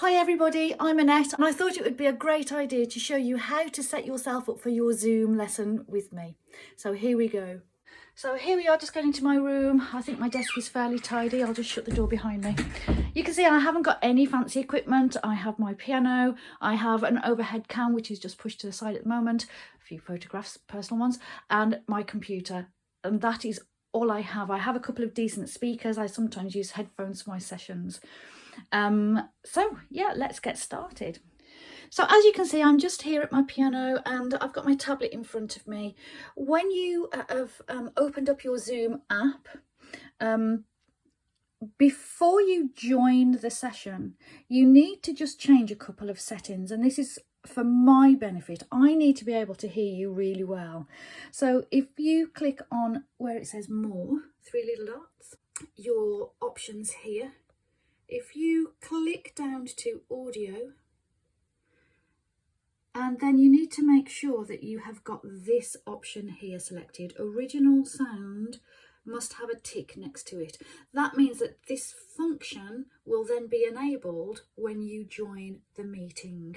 Hi everybody, I'm Annette and I thought it would be a great idea to show you how to set yourself up for your Zoom lesson with me. So here we go. So here we are, just going into my room. I think my desk is fairly tidy. I'll just shut the door behind me. You can see I haven't got any fancy equipment. I have my piano, I have an overhead cam which is just pushed to the side at the moment, a few photographs, personal ones, and my computer. And that is all I have. I have a couple of decent speakers. I sometimes use headphones for my sessions. So yeah, let's get started. So as you can see, I'm just here at my piano and I've got my tablet in front of me. When you have opened up your Zoom app, before you join the session, you need to just change a couple of settings, and this is for my benefit. I need to be able to hear you really well. So if you click on where it says more, three little dots, your options here. If you click down to audio, and then you need to make sure that you have got this option here selected. Original sound must have a tick next to it. That means that this function will then be enabled when you join the meeting.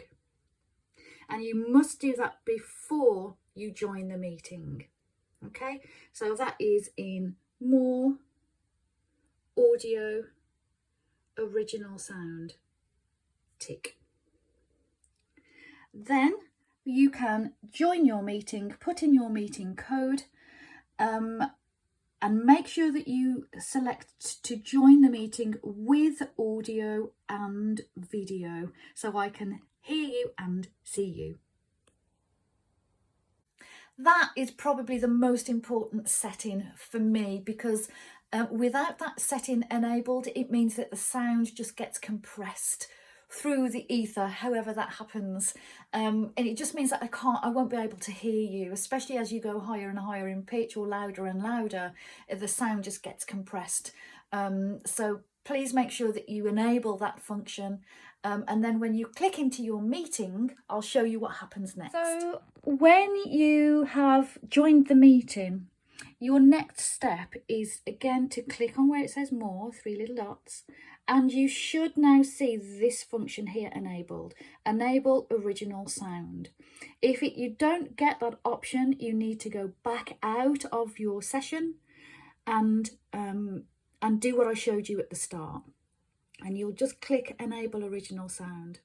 And you must do that before you join the meeting. Okay, so that is in more, audio, original sound, tick. Then you can join your meeting, put in your meeting code, and make sure that you select to join the meeting with audio and video so I can hear you and see you. That is probably the most important setting for me, because without that setting enabled, it means that the sound just gets compressed through the ether, however that happens, and it just means that I won't be able to hear you, especially as you go higher and higher in pitch or louder and louder. The sound just gets compressed. So please make sure that you enable that function, and then when you click into your meeting, I'll show you what happens next. So when you have joined the meeting, your next step is again to click on where it says more, three little dots, and you should now see this function here enabled, enable original sound. If you don't get that option, you need to go back out of your session and do what I showed you at the start, and you'll just click enable original sound.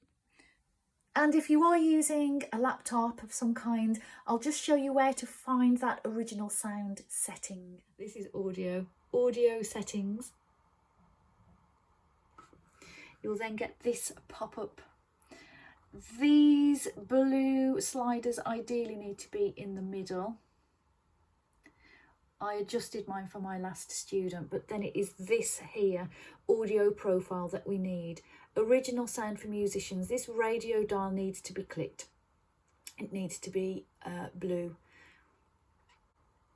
And if you are using a laptop of some kind, I'll just show you where to find that original sound setting. This is audio settings. You'll then get this pop up. These blue sliders ideally need to be in the middle. I adjusted mine for my last student, but then it is this here, audio profile, that we need. Original sound for musicians. This radio dial needs to be clicked. It needs to be blue.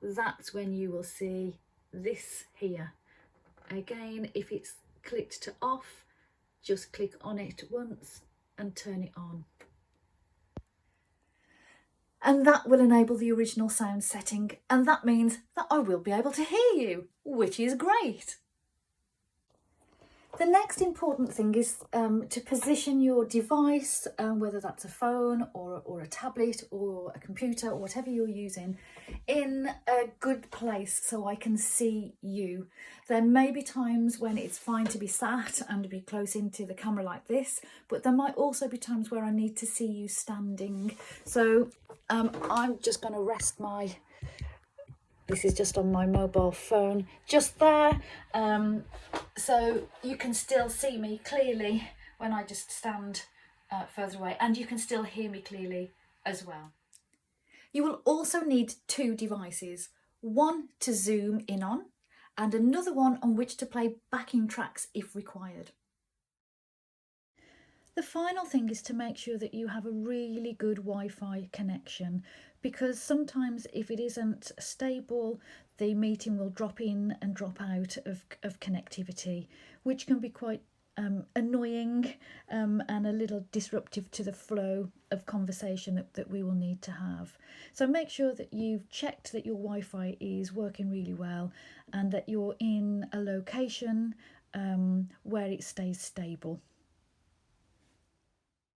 That's when you will see this here. Again, if it's clicked to off, just click on it once and turn it on. And that will enable the original sound setting, and that means that I will be able to hear you, which is great. The next important thing is to position your device, whether that's a phone or a tablet or a computer or whatever you're using, in a good place so I can see you. There may be times when it's fine to be sat and to be close into the camera like this, but there might also be times where I need to see you standing. So I'm just going to rest my... This is just on my mobile phone, just there, so you can still see me clearly when I just stand further away, and you can still hear me clearly as well. You will also need two devices, one to zoom in on and another one on which to play backing tracks if required. The final thing is to make sure that you have a really good Wi-Fi connection, because sometimes if it isn't stable, the meeting will drop in and drop out of connectivity, which can be quite annoying and a little disruptive to the flow of conversation that we will need to have. So make sure that you've checked that your Wi-Fi is working really well and that you're in a location where it stays stable.